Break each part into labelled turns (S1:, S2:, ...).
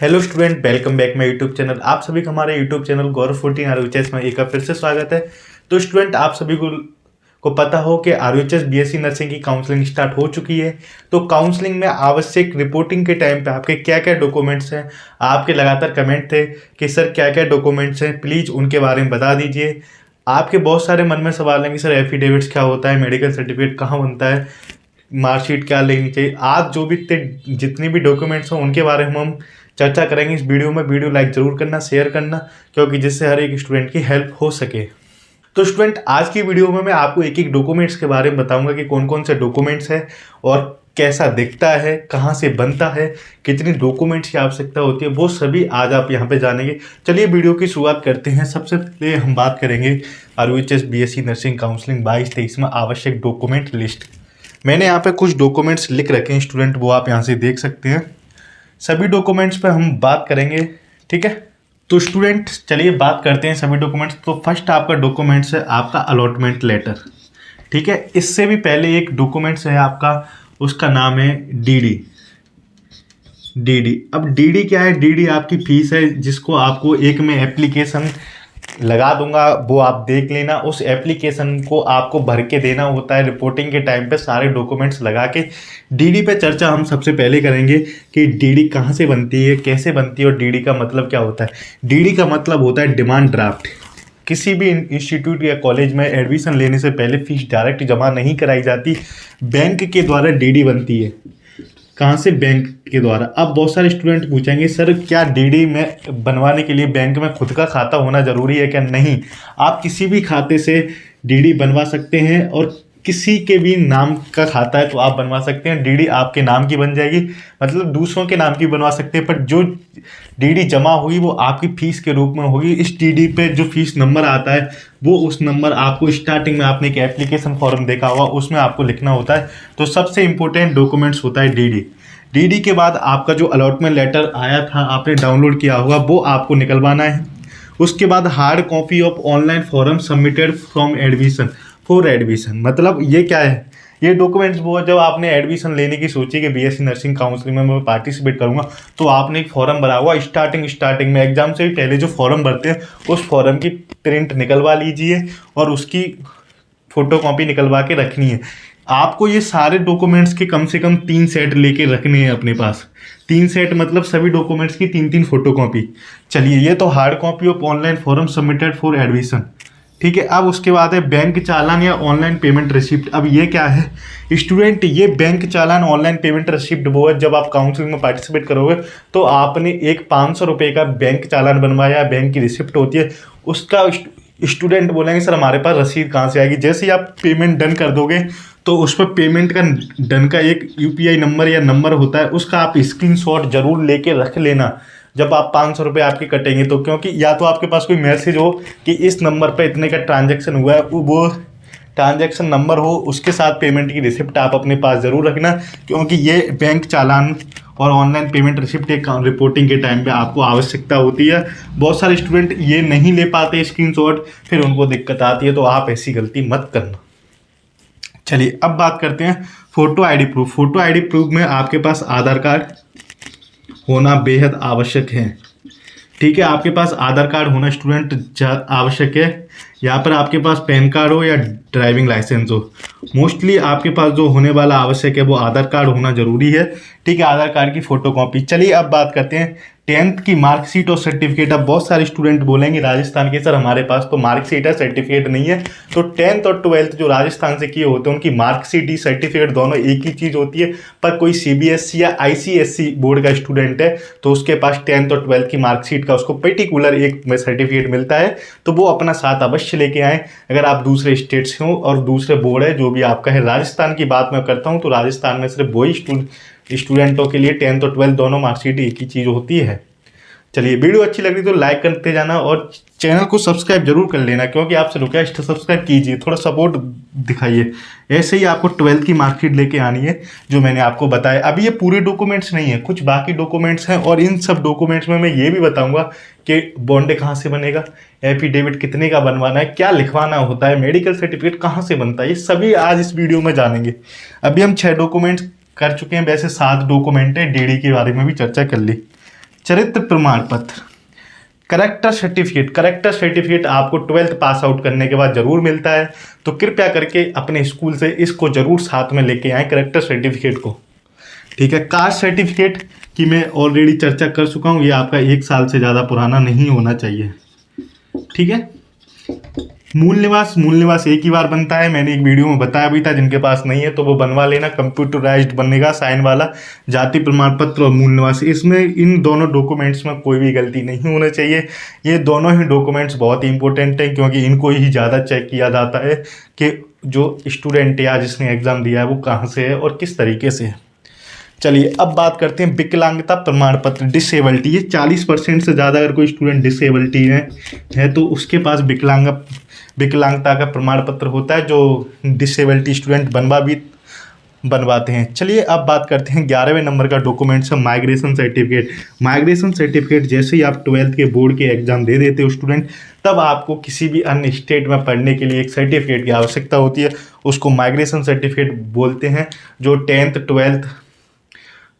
S1: Hello student, welcome back my YouTube channel. आप सभी का हमारे यूट्यूब चैनल गौरव 14 आरयूएचएस में एक बार फिर से स्वागत है। तो स्टूडेंट, आप सभी को पता हो कि आरयूएचएस बीएससी नर्सिंग की काउंसलिंग स्टार्ट हो चुकी है। तो काउंसलिंग में आवश्यक रिपोर्टिंग के टाइम पे आपके क्या क्या डॉक्यूमेंट्स हैं, आपके लगातार कमेंट थे कि सर क्या क्या डॉक्यूमेंट्स हैं, प्लीज़ उनके बारे में बता दीजिए। आपके बहुत सारे मन में सवाल हैं कि सर एफिडेविट्स क्या होता है, मेडिकल सर्टिफिकेट कहाँ बनता है, मार्कशीट क्या लेनी चाहिए। आज जो भी जितनी भी डॉक्यूमेंट्स हों उनके बारे में हम चर्चा करेंगे इस वीडियो में। वीडियो लाइक जरूर करना, शेयर करना, क्योंकि जिससे हर एक स्टूडेंट की हेल्प हो सके। तो स्टूडेंट, आज की वीडियो में मैं आपको एक एक डॉक्यूमेंट्स के बारे में बताऊंगा कि कौन कौन से डॉक्यूमेंट्स हैं और कैसा दिखता है, कहाँ से बनता है, कितनी डॉक्यूमेंट्स की आवश्यकता होती है, वो सभी आज आप यहाँ पे जानेंगे। चलिए वीडियो की शुरुआत करते हैं। सबसे पहले हम बात करेंगे आरयूएचएस बीएससी नर्सिंग काउंसलिंग 22-23 में आवश्यक डॉक्यूमेंट लिस्ट। मैंने यहाँ पे कुछ डॉक्यूमेंट्स लिख रखे हैं स्टूडेंट, वो आप यहाँ से देख सकते हैं। सभी डॉक्यूमेंट्स पे हम बात करेंगे, ठीक है। तो स्टूडेंट चलिए बात करते हैं सभी डॉक्यूमेंट्स। तो फर्स्ट आपका डॉक्यूमेंट्स है आपका अलॉटमेंट लेटर, ठीक है। इससे भी पहले एक डॉक्यूमेंट्स है आपका, उसका नाम है डीडी। डीडी, अब डीडी क्या है? डीडी आपकी फीस है, जिसको आपको एक में एप्लीकेशन लगा दूंगा, वो आप देख लेना। उस एप्लीकेशन को आपको भर के देना होता है रिपोर्टिंग के टाइम पे, सारे डॉक्यूमेंट्स लगा के। डीडी पे चर्चा हम सबसे पहले करेंगे कि डीडी कहाँ से बनती है, कैसे बनती है और डीडी का मतलब क्या होता है। डीडी का मतलब होता है डिमांड ड्राफ्ट। किसी भी इंस्टीट्यूट या कॉलेज में एडमिशन लेने से पहले फीस डायरेक्ट जमा नहीं कराई जाती, बैंक के द्वारा डीडी बनती है। कहाँ से? बैंक के द्वारा। अब बहुत सारे स्टूडेंट पूछेंगे सर क्या डीडी में बनवाने के लिए बैंक में खुद का खाता होना ज़रूरी है क्या? नहीं, आप किसी भी खाते से डीडी बनवा सकते हैं, और किसी के भी नाम का खाता है तो आप बनवा सकते हैं। डीडी आपके नाम की बन जाएगी, मतलब दूसरों के नाम की बनवा सकते हैं, पर जो डीडी जमा हुई वो आपकी फीस के रूप में होगी। इस डीडी पे जो फीस नंबर आता है वो उस नंबर आपको स्टार्टिंग में आपने एक एप्लीकेशन फॉर्म देखा होगा, उसमें आपको लिखना होता है। तो सबसे इंपॉर्टेंट डॉक्यूमेंट्स होता है डीडी। डीडी के बाद आपका जो अलॉटमेंट लेटर आया था, आपने डाउनलोड किया होगा, वो आपको निकलवाना है। उसके बाद hard copy of online form submitted from admission for admission. मतलब ये क्या है? ये डॉक्यूमेंट्स वो जब आपने एडमिशन लेने की सोची कि बीएससी नर्सिंग काउंसलिंग में मैं पार्टिसिपेट करूंगा, तो आपने एक फॉर्म भरा हुआ। स्टार्टिंग में एग्जाम से ही पहले जो फॉर्म भरते हैं उस फॉर्म की प्रिंट निकलवा लीजिए और उसकी फोटो कॉपी निकलवा के रखनी है। आपको ये सारे डॉक्यूमेंट्स के कम से कम 3 सेट लेके रखने हैं अपने पास। 3 सेट मतलब सभी डॉक्यूमेंट्स की 3-3 फोटो कॉपी। चलिए, ये तो hard copy of online form submitted for admission, ठीक है। अब उसके बाद है बैंक चालान या ऑनलाइन पेमेंट रिसिप्ट। अब ये क्या है स्टूडेंट? ये बैंक चालान ऑनलाइन पेमेंट रिसिप्ट वो है, जब आप काउंसलिंग में पार्टिसिपेट करोगे तो आपने एक 500 रुपये का बैंक चालान बनवाया, बैंक की रिसिप्ट होती है उसका। स्टूडेंट बोलेंगे सर हमारे पास रसीद कहाँ से आएगी? जैसे ही आप पेमेंट डन कर दोगे तो उस पर पेमेंट का डन का एक यूपीआई नंबर या नंबर होता है, उसका आप स्क्रीनशॉट जरूर लेके रख लेना जब आप 500 रुपये आपके कटेंगे तो। क्योंकि या तो आपके पास कोई मैसेज हो कि इस नंबर पे इतने का ट्रांजैक्शन हुआ है, वो ट्रांजैक्शन नंबर हो, उसके साथ पेमेंट की रिसिप्ट आप अपने पास ज़रूर रखना। क्योंकि ये बैंक चालान और ऑनलाइन पेमेंट रिसिप्ट एक रिपोर्टिंग के टाइम पे आपको आवश्यकता होती है। बहुत सारे स्टूडेंट ये नहीं ले पाते स्क्रीनशॉट, फिर उनको दिक्कत आती है, तो आप ऐसी गलती मत करना। चलिए अब बात करते हैं photo ID proof. Photo ID proof में आपके पास आधार कार्ड होना बेहद आवश्यक है, ठीक है। आपके पास आधार कार्ड होना स्टूडेंट आवश्यक है। यहाँ पर आपके पास पैन कार्ड हो या ड्राइविंग लाइसेंस हो, मोस्टली आपके पास जो होने वाला आवश्यक है वो आधार कार्ड होना जरूरी है, ठीक है। आधार कार्ड की फोटो कॉपी। चलिए अब बात करते हैं 10th की मार्कशीट और सर्टिफिकेट। अब बहुत सारे स्टूडेंट बोलेंगे राजस्थान के सर हमारे पास तो मार्कशीट है, सर्टिफिकेट नहीं है। तो 10th और 12th जो राजस्थान से किए होते हैं उनकी मार्कशीट ही सर्टिफिकेट दोनों एक ही चीज़ होती है। पर कोई सीबीएसई या आईसीएसई बोर्ड का स्टूडेंट है तो उसके पास 10th और 12th की मार्कशीट का उसको पर्टिकुलर एक सर्टिफिकेट मिलता है, तो वो अपना साथ अवश्य लेके आएँ। अगर आप दूसरे स्टेट से हो और दूसरे बोर्ड है जो भी आपका है, राजस्थान की बात मैं करता हूँ तो राजस्थान में सिर्फ वही स्टूडेंटों के लिए 10th और 12th दोनों मार्कशीट एक ही चीज़ होती है। चलिए वीडियो अच्छी लग रही तो लाइक करते जाना और चैनल को सब्सक्राइब जरूर कर लेना, क्योंकि आपसे रिक्वेस्ट है सब्सक्राइब कीजिए, थोड़ा सपोर्ट दिखाइए। ऐसे ही आपको 12th की मार्कशीट लेके आनी है जो मैंने आपको बताया। अभी ये पूरे डॉक्यूमेंट्स नहीं है, कुछ बाकी डॉक्यूमेंट्स हैं, और इन सब डॉक्यूमेंट्स में मैं ये भी बताऊंगा कि बॉन्ड कहाँ से बनेगा, एफिडेविट कितने का बनवाना है, क्या लिखवाना होता है, मेडिकल सर्टिफिकेट कहाँ से बनता है, ये सभी आज इस वीडियो में जानेंगे। अभी हम 6 डॉक्यूमेंट्स कर चुके हैं, वैसे 7 डॉक्यूमेंट है, डीडी के बारे में भी चर्चा कर ली। चरित्र प्रमाण पत्र, करेक्टर सर्टिफिकेट आपको 12th पास आउट करने के बाद जरूर मिलता है, तो कृपया करके अपने स्कूल से इसको जरूर साथ में लेके आएँ, करेक्टर सर्टिफिकेट को। ठीक है, कास्ट सर्टिफिकेट की मैं ऑलरेडी चर्चा कर चुका हूँ, ये आपका 1 साल से ज़्यादा पुराना नहीं होना चाहिए। ठीक है, मूल निवास एक ही बार बनता है, मैंने एक वीडियो में बताया भी था, जिनके पास नहीं है तो वो बनवा लेना, कंप्यूटराइज्ड बनेगा, साइन वाला। जाति प्रमाण पत्र और मूल निवास, इसमें इन दोनों डॉक्यूमेंट्स में कोई भी गलती नहीं होना चाहिए। ये दोनों ही डॉक्यूमेंट्स बहुत ही इंपॉर्टेंट हैं, क्योंकि इनको ही ज़्यादा चेक किया जाता है कि जो स्टूडेंट या जिसने एग्ज़ाम दिया है वो कहाँ से है और किस तरीके से है। चलिए अब बात करते हैं विकलांगता प्रमाण पत्र, डिसेबिलिटी। ये 40% से ज़्यादा अगर कोई स्टूडेंट डिसेबिलिटी है तो उसके पास विकलांगता का प्रमाण पत्र होता है, जो डिसेबिलिटी स्टूडेंट बनवाते हैं। चलिए अब बात करते हैं 11वें नंबर का डॉक्यूमेंट्स है माइग्रेशन सर्टिफिकेट। माइग्रेशन सर्टिफिकेट जैसे ही आप 12th के बोर्ड के एग्जाम दे देते हो स्टूडेंट, तब आपको किसी भी अन्य स्टेट में पढ़ने के लिए एक सर्टिफिकेट की आवश्यकता होती है, उसको माइग्रेशन सर्टिफिकेट बोलते हैं। जो 10th 12th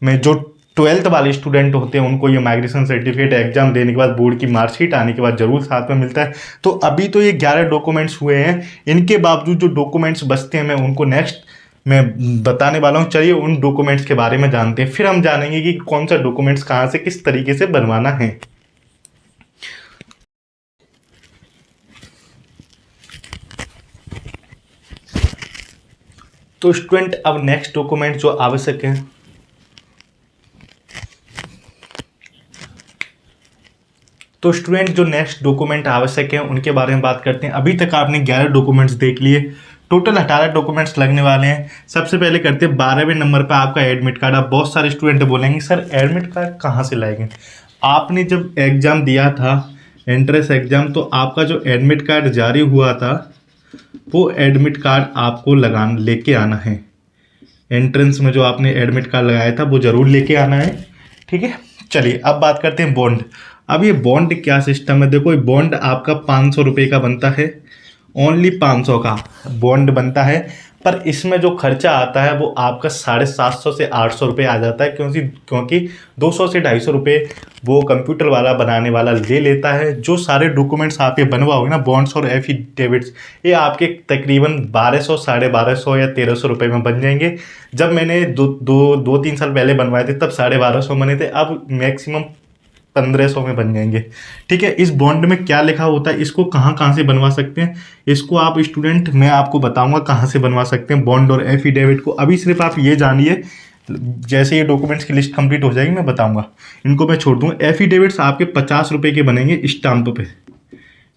S1: में जो 12th वाले स्टूडेंट होते हैं उनको ये माइग्रेशन सर्टिफिकेट एग्जाम देने के बाद बोर्ड की मार्कशीट आने के बाद जरूर साथ में मिलता है। तो अभी तो ये 11 डॉक्यूमेंट्स हुए हैं, इनके बावजूद जो डॉक्यूमेंट्स बचते हैं मैं उनको नेक्स्ट में बताने वाला हूँ। चलिए उन डॉक्यूमेंट्स के बारे में जानते हैं, फिर हम जानेंगे कि कौन सा डॉक्यूमेंट्स कहाँ से किस तरीके से बनवाना है। तो स्टूडेंट अब नेक्स्ट डॉक्यूमेंट जो आवश्यक है, तो स्टूडेंट जो नेक्स्ट डॉक्यूमेंट आवश्यक है उनके बारे में बात करते हैं। अभी तक आपने 11 डॉक्यूमेंट्स देख लिए, टोटल 18 डॉक्यूमेंट्स लगने वाले हैं। सबसे पहले करते हैं 12वें नंबर पर आपका एडमिट कार्ड। अब बहुत सारे स्टूडेंट बोलेंगे सर एडमिट कार्ड कहाँ से लाएंगे। आपने जब एग्ज़ाम दिया था एंट्रेंस एग्ज़ाम, तो आपका जो एडमिट कार्ड जारी हुआ था वो एडमिट कार्ड आपको लेके आना है। एंट्रेंस में जो आपने एडमिट कार्ड लगाया था वो ज़रूर लेके आना है। ठीक है, चलिए अब बात करते हैं बॉन्ड। अब ये बॉन्ड क्या सिस्टम है, देखो ये बॉन्ड आपका 500 रुपये का बनता है, ओनली 500 का बॉन्ड बनता है, पर इसमें जो खर्चा आता है वो आपका 750 से 800 रुपये आ जाता है, क्योंकि 200 से 250 रुपये वो कंप्यूटर वाला बनाने वाला ले लेता है। जो सारे डॉक्यूमेंट्स आप ये बनवाओगे ना, बॉन्ड्स और एफिडेविट्स, ये आपके तकरीबन 1200, 1250 या 1300 रुपये में बन जाएंगे। जब मैंने 2-3 साल पहले बनवाए थे तब 1250 बने थे, अब मैक्सिमम 1500 में बन जाएंगे। ठीक है, इस बॉन्ड में क्या लिखा होता है, इसको कहाँ कहाँ से बनवा सकते हैं, इसको आप स्टूडेंट मैं आपको बताऊंगा कहाँ से बनवा सकते हैं बॉन्ड और एफिडेविट को। अभी सिर्फ आप ये जानिए, जैसे ये डॉक्यूमेंट्स की लिस्ट कंप्लीट हो जाएगी मैं बताऊंगा, इनको मैं छोड़ दूंगा। एफिडेविट्स आपके 50 रुपये के बनेंगे स्टाम्प पे।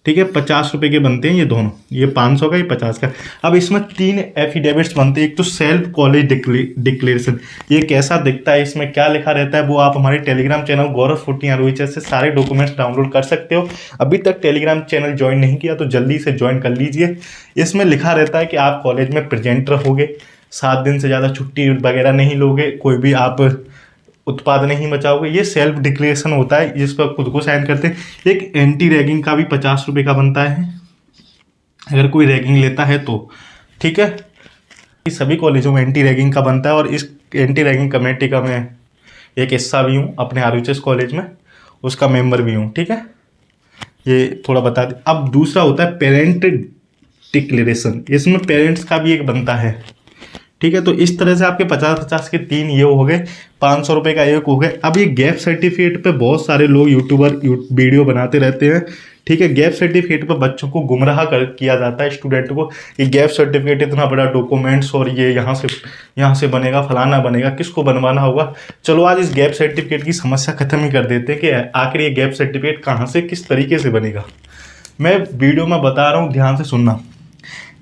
S1: ठीक है, 50 रुपये के बनते हैं ये दोनों, ये 500 का, ये 50 का। अब इसमें 3 एफिडेविट्स बनते हैं। एक तो सेल्फ कॉलेज डिक्लेरेशन, ये कैसा दिखता है, इसमें क्या लिखा रहता है, वो आप हमारे टेलीग्राम चैनल गौरव 14 ROHS से सारे डॉक्यूमेंट्स डाउनलोड कर सकते हो। अभी तक टेलीग्राम चैनल ज्वाइन नहीं किया तो जल्दी से ज्वाइन कर लीजिए। इसमें लिखा रहता है कि आप कॉलेज में प्रेजेंट रहोगे, 7 दिन से ज़्यादा छुट्टी वगैरह नहीं लोगे, कोई भी आप उत्पाद नहीं बचाओगे। ये सेल्फ डिक्लेरेशन होता है, जिस पर खुद को साइन करते हैं। एक एंटी रैगिंग का भी 50 रुपये का बनता है, अगर कोई रैगिंग लेता है तो। ठीक है, सभी कॉलेजों में एंटी रैगिंग का बनता है, और इस एंटी रैगिंग कमेटी का मैं एक हिस्सा भी हूँ अपने ROHS कॉलेज में, उसका मेंबर भी हूँ। ठीक है, ये थोड़ा बता दें। अब दूसरा होता है पेरेंट डिक्लेरेशन, इसमें पेरेंट्स का भी एक बनता है। ठीक है, तो इस तरह से आपके 50-50 के 3 ये हो गए, 500 रुपये का एक हो गए। अब ये गैप सर्टिफिकेट पे बहुत सारे लोग यूट्यूबर वीडियो बनाते रहते हैं। ठीक है, गैप सर्टिफिकेट पे बच्चों को गुमराह किया जाता है, स्टूडेंट को, कि गैप सर्टिफिकेट इतना बड़ा डॉक्यूमेंट्स और ये यहाँ से बनेगा, फलाना बनेगा, किसको बनवाना होगा। चलो आज इस गैप सर्टिफिकेट की समस्या खत्म ही कर देते हैं कि आखिर ये गैप सर्टिफिकेट कहाँ से किस तरीके से बनेगा। मैं वीडियो में बता रहा हूँ, ध्यान से सुनना।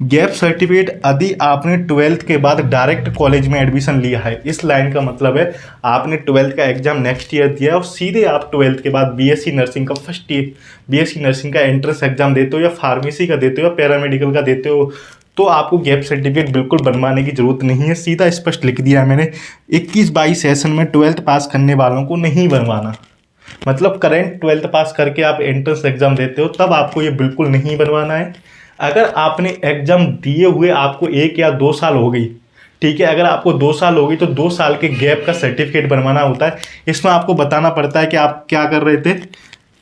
S1: गैप सर्टिफिकेट यदि आपने 12th के बाद डायरेक्ट कॉलेज में एडमिशन लिया है, इस लाइन का मतलब है आपने 12th का एग्जाम नेक्स्ट ईयर दिया है और सीधे आप 12th के बाद BSc नर्सिंग का फर्स्ट ईयर BSc नर्सिंग का एंट्रेंस एग्जाम देते हो, या फार्मेसी का देते हो, या पैरामेडिकल का देते हो, तो आपको गैप सर्टिफिकेट बिल्कुल बनवाने की जरूरत नहीं है। सीधा स्पष्ट लिख दिया है मैंने, 21-22 सेशन में 12th पास करने वालों को नहीं बनवाना। मतलब करेंट 12th पास करके आप एंट्रेंस एग्जाम देते हो तब आपको ये बिल्कुल नहीं बनवाना है। अगर आपने एग्जाम दिए हुए आपको 1 या 2 साल हो गई, ठीक है। अगर आपको 2 साल होगी तो 2 साल के गैप का सर्टिफिकेट बनवाना होता है। इसमें आपको बताना पड़ता है कि आप क्या कर रहे थे,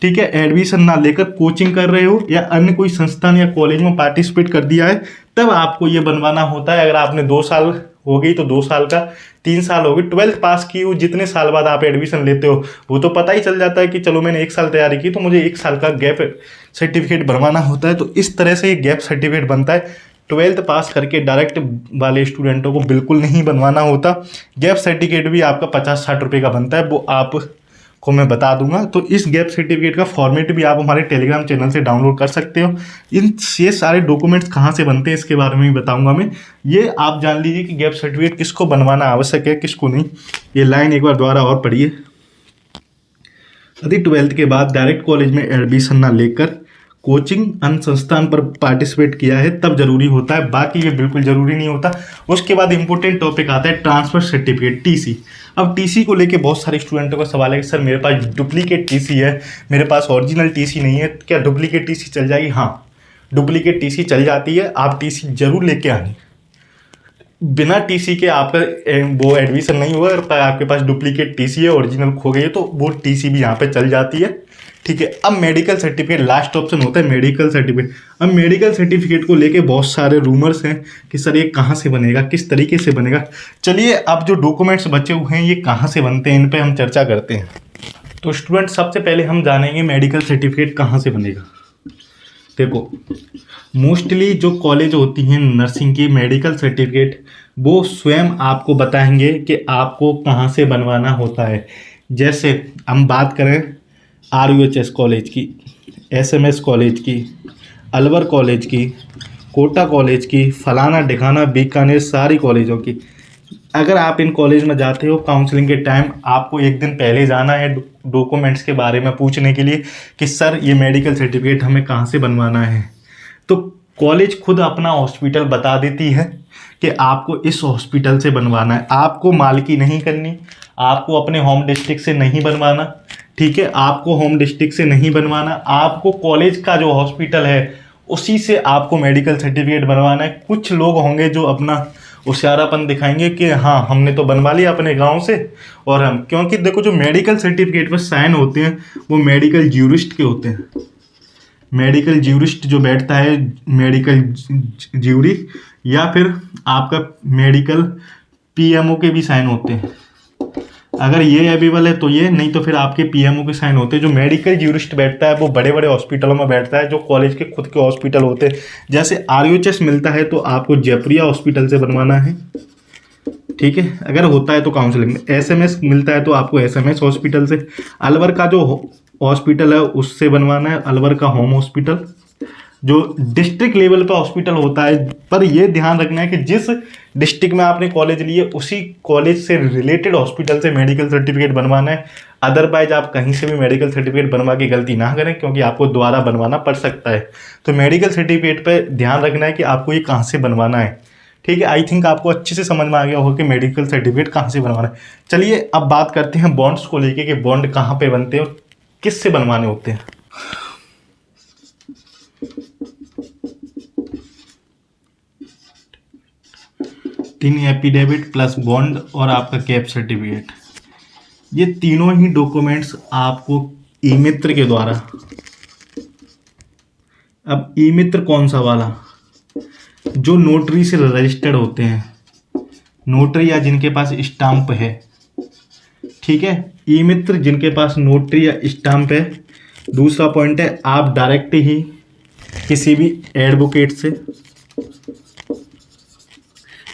S1: ठीक है, एडमिशन ना लेकर कोचिंग कर रहे हो या अन्य कोई संस्थान या कॉलेज में पार्टिसिपेट कर दिया है, तब आपको ये बनवाना होता है। अगर आपने 2 साल हो गई तो 2 साल का, 3 साल हो गई, 12th पास की हो, जितने साल बाद आप एडमिशन लेते हो वो तो पता ही चल जाता है कि चलो मैंने 1 साल तैयारी की तो मुझे 1 साल का गैप सर्टिफिकेट बनवाना होता है। तो इस तरह से ये गैप सर्टिफिकेट बनता है। 12th पास करके डायरेक्ट वाले स्टूडेंटों को बिल्कुल नहीं बनवाना होता। गैप सर्टिफिकेट भी आपका 50-60 रुपये का बनता है, वो आपको मैं बता दूंगा। तो इस गैप सर्टिफिकेट का फॉर्मेट भी आप हमारे टेलीग्राम चैनल से डाउनलोड कर सकते हो। ये सारे डॉक्यूमेंट्स कहाँ से बनते हैं इसके बारे में भी बताऊंगा मैं। ये आप जान लीजिए कि गैप सर्टिफिकेट किसको बनवाना आवश्यक है, किसको नहीं। ये लाइन एक बार दोबारा और पढ़िए। यदि 12th के बाद डायरेक्ट कॉलेज में एडमिशन ना लेकर कोचिंग अन्य संस्थान पर पार्टिसिपेट किया है तब जरूरी होता है, बाकी ये बिल्कुल जरूरी नहीं होता। उसके बाद इंपॉर्टेंट टॉपिक आता है ट्रांसफर सर्टिफिकेट, टीसी। अब टीसी को लेके बहुत सारे स्टूडेंटों का सवाल है कि सर मेरे पास डुप्लीकेट टीसी है, मेरे पास ओरिजिनल टीसी नहीं है, क्या डुप्लीकेट टीसी चल जाएगी? हाँ, डुप्लीकेट टीसी चल जाती है। आप टीसी जरूर लेके आनी, बिना टीसी के आपका वो एडमिशन नहीं होगा। अगर आपके पास डुप्लीकेट टीसी है, ओरिजिनल खो गई है, तो वो टीसी भी यहाँ पे चल जाती है, ठीक है। अब मेडिकल सर्टिफिकेट लास्ट ऑप्शन होता है, मेडिकल सर्टिफिकेट। अब मेडिकल सर्टिफिकेट को लेके बहुत सारे रूमर्स हैं कि सर ये कहाँ से बनेगा, किस तरीके से बनेगा। चलिए, अब जो डॉक्यूमेंट्स बचे हुए हैं ये कहाँ से बनते हैं, इन पे हम चर्चा करते हैं। तो स्टूडेंट, सबसे पहले हम जानेंगे मेडिकल सर्टिफिकेट कहाँ से बनेगा। देखो, मोस्टली जो कॉलेज होती हैं नर्सिंग की, मेडिकल सर्टिफिकेट वो स्वयं आपको बताएंगे कि आपको कहाँ से बनवाना होता है। जैसे हम बात करें RUHS कॉलेज की, SMS कॉलेज की, अलवर कॉलेज की, कोटा कॉलेज की, फलाना ढिकाना बीकानेर, सारी कॉलेजों की। अगर आप इन कॉलेज में जाते हो काउंसलिंग के टाइम, आपको एक दिन पहले जाना है डॉक्यूमेंट्स के बारे में पूछने के लिए कि सर ये मेडिकल सर्टिफिकेट हमें कहाँ से बनवाना है। तो कॉलेज खुद अपना हॉस्पिटल बता देती है कि आपको इस हॉस्पिटल से बनवाना है। आपको मालकी नहीं करनी, आपको अपने होम डिस्ट्रिक्ट से नहीं बनवाना, ठीक है, आपको होम डिस्ट्रिक्ट से नहीं बनवाना, आपको कॉलेज का जो हॉस्पिटल है उसी से आपको मेडिकल सर्टिफिकेट बनवाना है। कुछ लोग होंगे जो अपना होशियारापन दिखाएंगे कि हाँ हमने तो बनवा लिया अपने गांव से, और हम, क्योंकि देखो जो मेडिकल सर्टिफिकेट पर साइन होते हैं वो मेडिकल ज्यूरिस्ट के होते हैं। मेडिकल ज्यूरिस्ट जो बैठता है, मेडिकल ज्यूरी, या फिर आपका मेडिकल PMO के भी साइन होते हैं। अगर ये अवेलेबल है तो ये, नहीं तो फिर आपके PMO के साइन होते हैं। जो मेडिकल ज्यूरिस्ट बैठता है वो बड़े बड़े हॉस्पिटलों में बैठता है, जो कॉलेज के खुद के हॉस्पिटल होते हैं। जैसे RUHS मिलता है तो आपको जयपुरिया हॉस्पिटल से बनवाना है, ठीक है, अगर होता है तो काउंसलिंग में। SMS मिलता है तो आपको SMS हॉस्पिटल से, अलवर का जो हॉस्पिटल है उससे बनवाना है, अलवर का होम हॉस्पिटल। जो डिस्ट्रिक्ट लेवल पर हॉस्पिटल होता है, पर ये ध्यान रखना है कि जिस डिस्ट्रिक्ट में आपने कॉलेज लिए उसी कॉलेज से रिलेटेड हॉस्पिटल से मेडिकल सर्टिफिकेट बनवाना है। अदरवाइज आप कहीं से भी मेडिकल सर्टिफिकेट बनवा के गलती ना करें, क्योंकि आपको दोबारा बनवाना पड़ सकता है। तो मेडिकल सर्टिफिकेट पर ध्यान रखना है कि आपको ये कहाँ से बनवाना है, ठीक है। आई थिंक आपको अच्छे से समझ में आ गया होगा कि मेडिकल सर्टिफिकेट कहाँ से बनवाना है। चलिए अब बात करते हैं बॉन्ड्स को लेके कि बॉन्ड कहाँ पे बनते हैं और किससे बनवाने होते हैं। तीन एफिडेविट प्लस बॉन्ड और आपका कैप सर्टिफिकेट, ये तीनों ही डॉक्यूमेंट्स आपको ई-मित्र के द्वारा, अब ई-मित्र कौन सा वाला, जो नोटरी से रजिस्टर्ड होते हैं, नोटरी या जिनके पास स्टाम्प है, ठीक है, ई-मित्र जिनके पास नोटरी या स्टाम्प है। दूसरा पॉइंट है आप डायरेक्ट ही किसी भी एडवोकेट से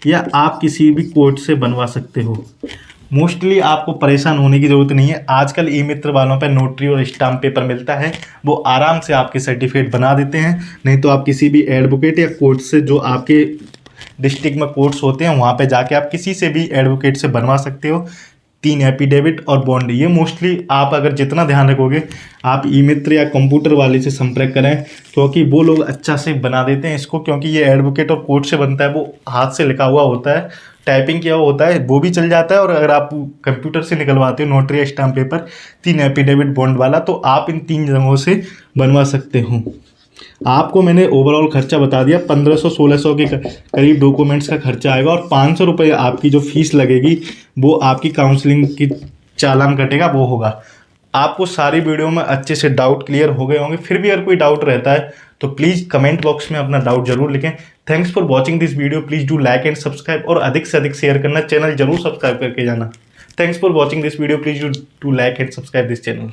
S1: या आप किसी भी कोर्ट से बनवा सकते हो। मोस्टली आपको परेशान होने की ज़रूरत नहीं है। आजकल ई-मित्र वालों पे नोटरी और स्टाम्प पेपर मिलता है, वो आराम से आपके सर्टिफिकेट बना देते हैं। नहीं तो आप किसी भी एडवोकेट या कोर्ट से, जो आपके डिस्ट्रिक्ट में कोर्ट्स होते हैं वहाँ पे जाके आप किसी से भी एडवोकेट से बनवा सकते हो। 3 एफिडेविट और बॉन्ड, ये मोस्टली आप अगर जितना ध्यान रखोगे, आप ई-मित्र या कंप्यूटर वाले से संपर्क करें, क्योंकि वो लोग अच्छा से बना देते हैं इसको। क्योंकि ये एडवोकेट और कोर्ट से बनता है, वो हाथ से लिखा हुआ होता है, टाइपिंग किया हुआ होता है, वो भी चल जाता है। और अगर आप कंप्यूटर से निकलवाते हो नोटरी या स्टाम्प पेपर, 3 एफिडेविट बॉन्ड वाला, तो आप इन 3 जगहों से बनवा सकते हो, आपको मैंने ओवरऑल खर्चा बता दिया, 1500-1600 के करीब डॉक्यूमेंट्स का खर्चा आएगा और 500 रुपये आपकी जो फीस लगेगी वो आपकी काउंसलिंग की चालान कटेगा वो होगा। आपको सारी वीडियो में अच्छे से डाउट क्लियर हो गए होंगे। फिर भी अगर कोई डाउट रहता है तो प्लीज़ कमेंट बॉक्स में अपना डाउट जरूर लिखें। Thanks for watching this video, please do like and subscribe और अधिक से अधिक शेयर करना, चैनल जरूर सब्सक्राइब करके जाना। Thanks for watching this video, please do like and subscribe this channel.